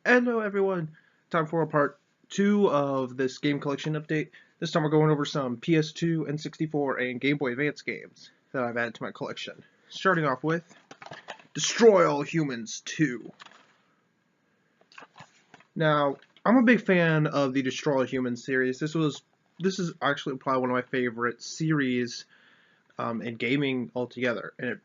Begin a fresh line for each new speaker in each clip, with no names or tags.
Hello everyone, time for part 2 of this game collection update. This time we're going over some PS2, N64, and Game Boy Advance games that I've added to my collection. Starting off with Destroy All Humans 2. Now, I'm a big fan of the Destroy All Humans series. This is actually probably one of my favorite series in gaming altogether, and it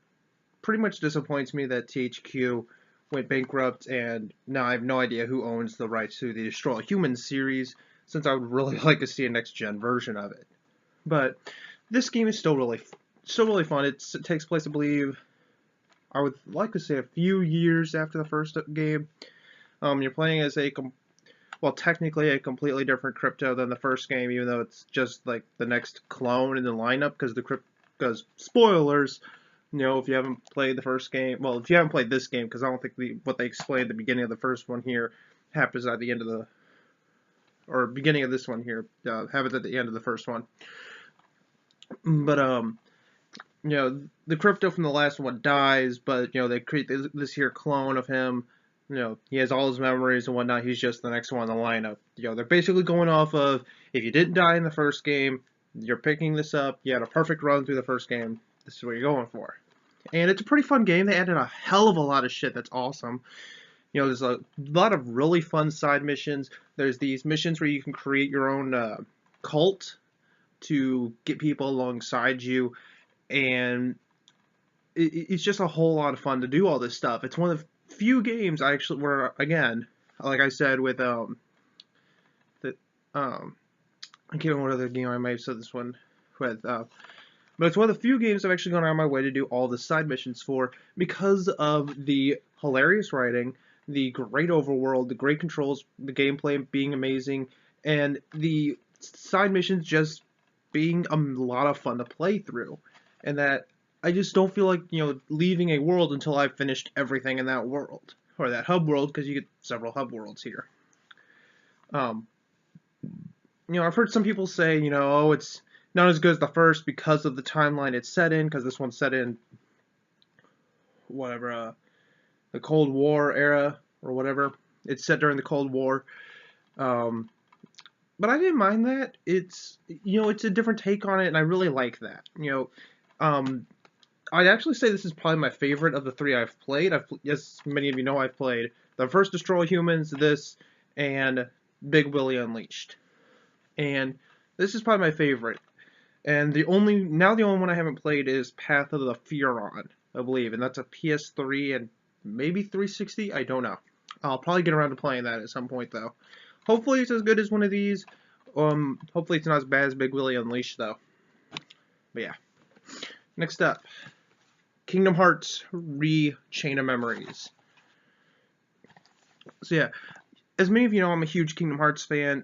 pretty much disappoints me that THQ went bankrupt, and now I have no idea who owns the rights to the Destroy All Humans series, since I would really like to see a next-gen version of it. But this game is still really fun. It takes place, I believe, I would like to say a few years after the first game. You're playing as technically a completely different Crypto than the first game, even though it's just like the next clone in the lineup, because spoilers, if you haven't played the first game, well, if you haven't played this game, because I don't think what they explained at the beginning of the first one here happens at the end of or beginning of this one here, happens at the end of the first one. But, the Crypto from the last one dies, but, they create this here clone of him. He has all his memories and whatnot. He's just the next one in the lineup. They're basically going off of, if you didn't die in the first game, you're picking this up. You had a perfect run through the first game. This is what you're going for. And it's a pretty fun game. They added a hell of a lot of shit that's awesome. There's a lot of really fun side missions. There's these missions where you can create your own cult to get people alongside you. And it's just a whole lot of fun to do all this stuff. It's one of the few games I actually where, again, like I said with I can't remember what other game I might have said this one with, but it's one of the few games I've actually gone out of my way to do all the side missions for, because of the hilarious writing, the great overworld, the great controls, the gameplay being amazing, and the side missions just being a lot of fun to play through. And that I just don't feel like, leaving a world until I've finished everything in that world, or that hub world, because you get several hub worlds here. I've heard some people say, oh, it's not as good as the first because of the timeline it's set in, because this one's set in whatever, the Cold War era or whatever. It's set during the Cold War. But I didn't mind that. It's a different take on it, and I really like that. I'd actually say this is probably my favorite of the three I've played. As many of you know, I've played the first Destroy Humans, this, and Big Willie Unleashed. And this is probably my favorite. And the only one I haven't played is Path of the Furon, I believe, and that's a PS3 and maybe 360. I don't know. I'll probably get around to playing that at some point, though. Hopefully it's as good as one of these. Hopefully it's not as bad as Big Willie Unleashed, though. But yeah. Next up, Kingdom Hearts Chain of Memories. So yeah, as many of you know, I'm a huge Kingdom Hearts fan.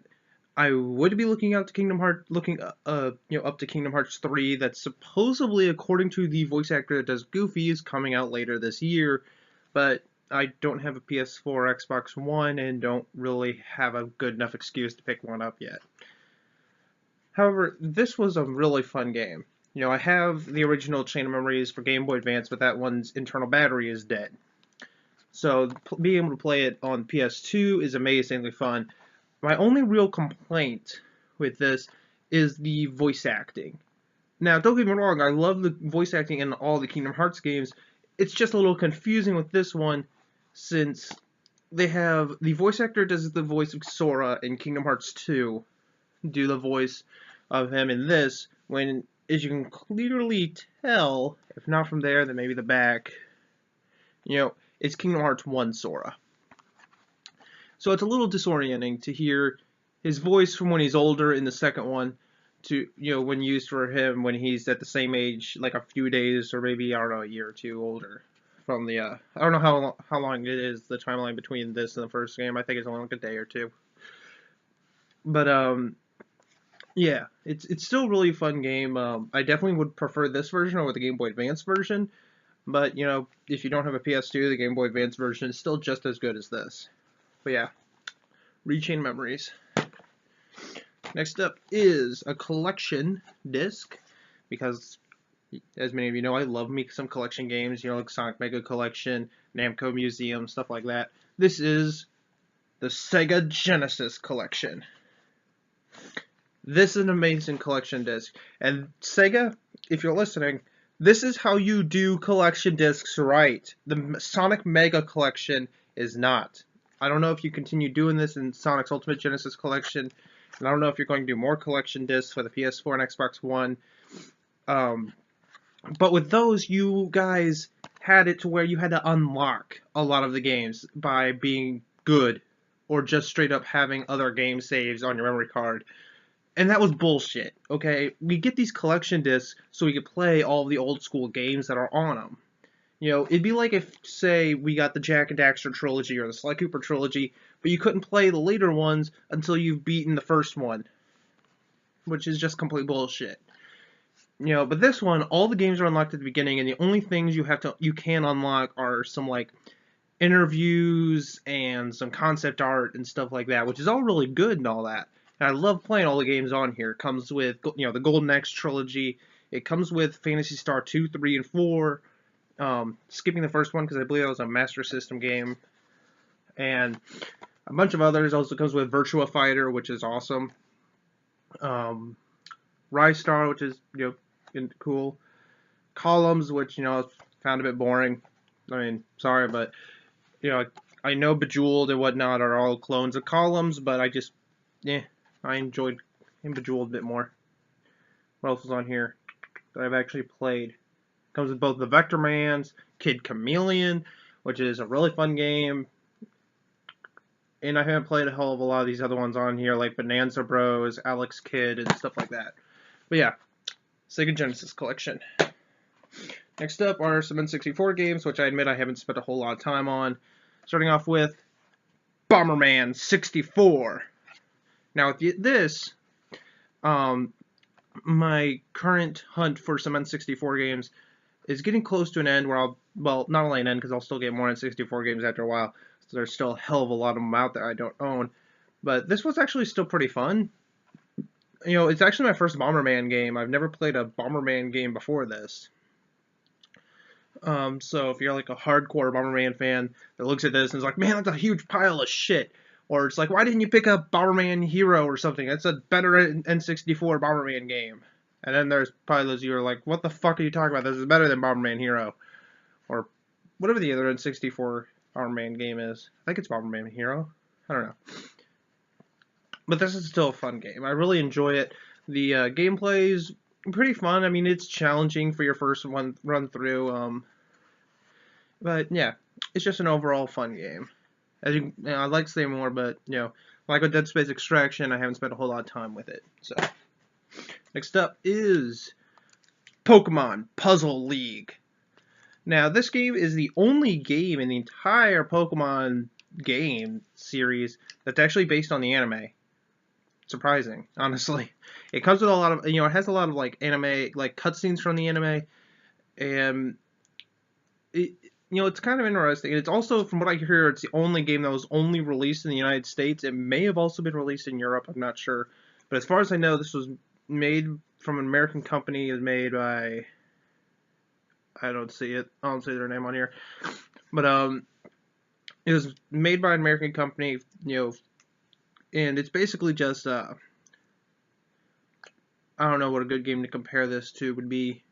I would be looking up to Kingdom Hearts 3. That's supposedly, according to the voice actor that does Goofy, is coming out later this year. But I don't have a PS4 or Xbox One and don't really have a good enough excuse to pick one up yet. However, this was a really fun game. I have the original Chain of Memories for Game Boy Advance, but that one's internal battery is dead. So being able to play it on PS2 is amazingly fun. My only real complaint with this is the voice acting. Now, don't get me wrong, I love the voice acting in all the Kingdom Hearts games. It's just a little confusing with this one, since they have the voice actor does the voice of Sora in Kingdom Hearts 2, do the voice of him in this, when, as you can clearly tell, if not from there, then maybe the back, it's Kingdom Hearts 1 Sora. So it's a little disorienting to hear his voice from when he's older in the second one to, when used for him when he's at the same age, like a few days or maybe, I don't know, a year or two older from the, I don't know how long it is, the timeline between this and the first game. I think it's only like a day or two. But, yeah, it's still a really fun game. I definitely would prefer this version over the Game Boy Advance version. But, if you don't have a PS2, the Game Boy Advance version is still just as good as this. But yeah, Chain Memories. Next up is a collection disc, because, as many of you know, I love me some collection games, like Sonic Mega Collection, Namco Museum, stuff like that. This is the Sega Genesis collection. This is an amazing collection disc. And Sega, if you're listening, this is how you do collection discs right. The Sonic Mega collection is not. I don't know if you continue doing this in Sonic's Ultimate Genesis collection, and I don't know if you're going to do more collection discs for the PS4 and Xbox One. But with those, you guys had it to where you had to unlock a lot of the games by being good, or just straight up having other game saves on your memory card. And that was bullshit, okay? We get these collection discs so we could play all the old school games that are on them. You know, it'd be like if, say, we got the Jak and Daxter trilogy or the Sly Cooper trilogy, but you couldn't play the later ones until you've beaten the first one, which is just complete bullshit. You know, but this one, all the games are unlocked at the beginning, and the only things you can unlock are some, like, interviews and some concept art and stuff like that, which is all really good and all that. And I love playing all the games on here. It comes with, you know, the Golden Axe trilogy. It comes with Phantasy Star 2, 3, and 4. Skipping the first one because I believe that was a Master System game. And a bunch of others. Also comes with Virtua Fighter, which is awesome. Rise Star, which is, you know, cool. Columns, which, you know, I found a bit boring. I mean, sorry, but, you know, I know Bejeweled and whatnot are all clones of Columns, but I just, I enjoyed Bejeweled a bit more. What else is on here that I've actually played? Comes with both the Vector Mans, Kid Chameleon, which is a really fun game. And I haven't played a hell of a lot of these other ones on here, like Bonanza Bros, Alex Kidd, and stuff like that. But yeah, Sega Genesis collection. Next up are some N64 games, which I admit I haven't spent a whole lot of time on. Starting off with Bomberman 64. Now with this, my current hunt for some N64 games is getting close to an end where well, not only an end because I'll still get more N64 games after a while, so there's still a hell of a lot of them out there I don't own, but this was actually still pretty fun. You know, it's actually my first Bomberman game. I've never played a Bomberman game before this. So if you're like a hardcore Bomberman fan that looks at this and is like, man, that's a huge pile of shit, or it's like, why didn't you pick up Bomberman Hero or something? That's a better N64 Bomberman game. And then there's probably those of you who are like, what the fuck are you talking about? This is better than Bomberman Hero. Or whatever the other N64 Bomberman game is. I think it's Bomberman Hero. I don't know. But this is still a fun game. I really enjoy it. The gameplay is pretty fun. I mean, it's challenging for your first one run through. But yeah, it's just an overall fun game. As you know, I'd like to say more, but you know, like with Dead Space Extraction, I haven't spent a whole lot of time with it. So next up is Pokemon Puzzle League. Now, this game is the only game in the entire Pokemon game series that's actually based on the anime. Surprising, honestly. It comes with a lot of, you know, it has a lot of like anime, like cutscenes from the anime, and it, you know, it's kind of interesting. And it's also, from what I hear, it's the only game that was only released in the United States. It may have also been released in Europe. I'm not sure, but as far as I know, this was made from an American company. It was made by, I don't see it. I don't see their name on here, but it was made by an American company. You know. And it's basically just, I don't know what a good game to compare this to would be.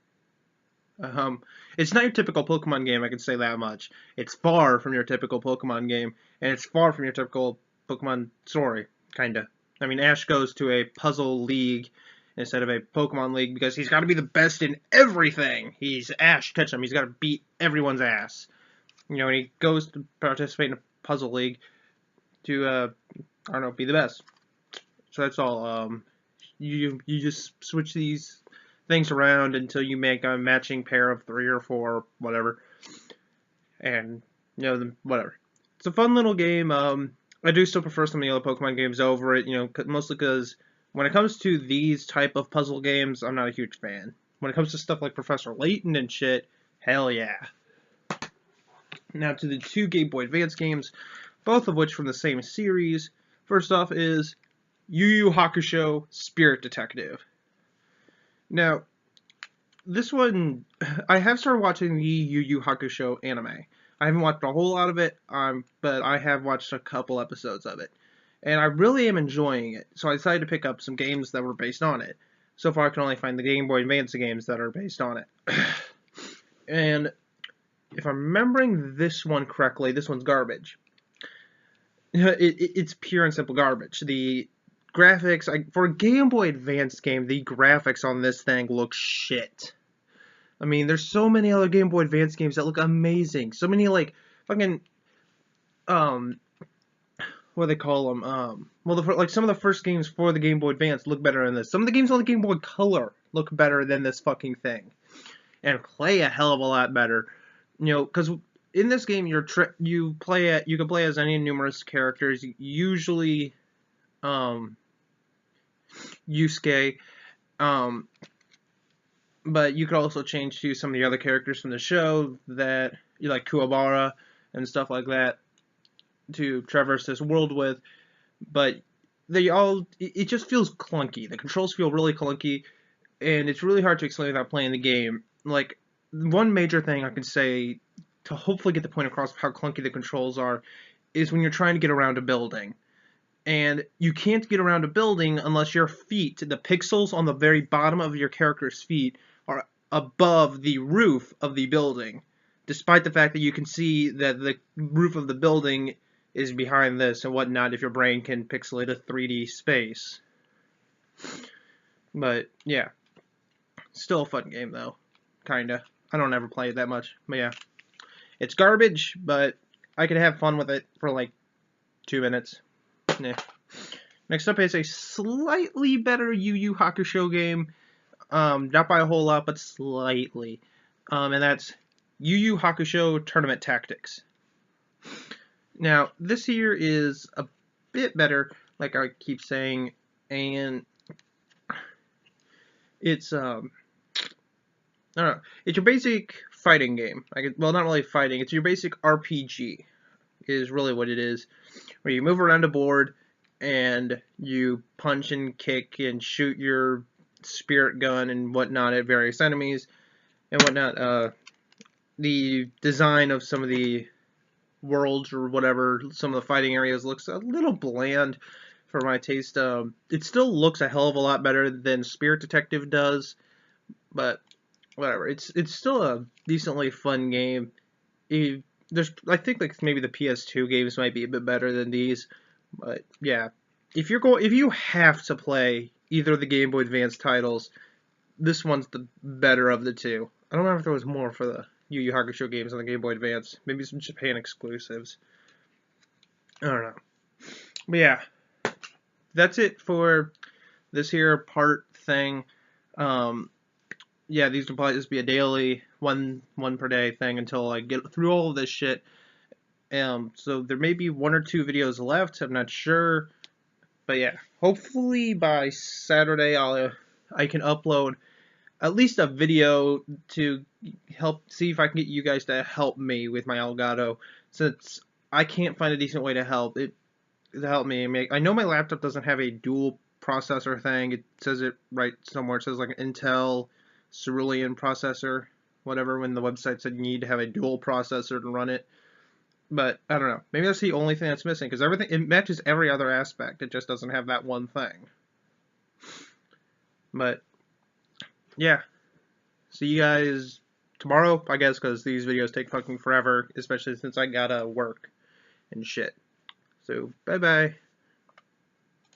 It's not your typical Pokemon game, I can say that much. It's far from your typical Pokemon game, and it's far from your typical Pokemon story, kinda. I mean, Ash goes to a puzzle league instead of a Pokemon league because he's got to be the best in everything. He's Ash Ketchum. He's got to beat everyone's ass. You know, and he goes to participate in a puzzle league to, I don't know, be the best. So that's all. You just switch these things around until you make a matching pair of 3 or 4, whatever. And, you know, whatever. It's a fun little game. I do still prefer some of the other Pokemon games over it, you know, mostly because when it comes to these type of puzzle games, I'm not a huge fan. When it comes to stuff like Professor Layton and shit, hell yeah. Now to the 2 Game Boy Advance games, both of which from the same series. First off is Yu Yu Hakusho Spirit Detective. Now, this one, I have started watching the Yu Yu Hakusho anime. I haven't watched a whole lot of it, but I have watched a couple episodes of it, and I really am enjoying it. So I decided to pick up some games that were based on it. So far, I can only find the Game Boy Advance games that are based on it. And if I'm remembering this one correctly, this one's garbage. It's pure and simple garbage. The graphics, for a Game Boy Advance game, the graphics on this thing look shit. I mean, there's so many other Game Boy Advance games that look amazing. So many, like, fucking, what do they call them? Well, like, some of the first games for the Game Boy Advance look better than this. Some of the games on the Game Boy Color look better than this fucking thing. And play a hell of a lot better. You know, because in this game, you can play as any numerous characters. Usually, Yusuke, but you could also change to some of the other characters from the show that you like, Kuwabara and stuff like that, to traverse this world with. But it just feels clunky. The controls feel really clunky, and it's really hard to explain without playing the game. Like, one major thing I could say to hopefully get the point across of how clunky the controls are is when you're trying to get around a building. And you can't get around a building unless your feet, the pixels on the very bottom of your character's feet, are above the roof of the building. Despite the fact that you can see that the roof of the building is behind this and whatnot if your brain can pixelate a 3D space. But, yeah. Still a fun game, though. Kinda. I don't ever play it that much. But, yeah. It's garbage, but I could have fun with it for, like, 2 minutes. Yeah. Next up is a slightly better Yu Yu Hakusho game. Not by a whole lot, but slightly. And that's Yu Yu Hakusho Tournament Tactics. Now, this here is a bit better, like I keep saying, and it's, I don't know, it's your basic fighting game. Well, not really fighting, it's your basic RPG, is really what it is, where you move around a board, and you punch and kick and shoot your spirit gun and whatnot at various enemies, and whatnot. The design of some of the worlds or whatever, some of the fighting areas looks a little bland for my taste. It still looks a hell of a lot better than Spirit Detective does, but whatever. It's still a decently fun game. I think like maybe the PS2 games might be a bit better than these, but yeah. If you have to play either of the Game Boy Advance titles, this one's the better of the two. I don't remember if there was more for the Yu Yu Hakusho games on the Game Boy Advance. Maybe some Japan exclusives. I don't know. But yeah, that's it for this here part thing. Yeah, these will probably just be a daily, one per day thing until I get through all of this shit. So there may be 1 or 2 videos left. I'm not sure. But yeah, hopefully by Saturday I can upload at least a video to help see if I can get you guys to help me with my Elgato, since I can't find a decent way to help me make. I know my laptop doesn't have a dual processor thing. It says it right somewhere. It says like an Intel Cerulean processor, whatever. When the website said you need to have a dual processor to run it. But I don't know. Maybe that's the only thing that's missing, because it matches every other aspect. It just doesn't have that one thing. But yeah, see you guys tomorrow, I guess, because these videos take fucking forever, especially since I gotta work and shit. So bye bye.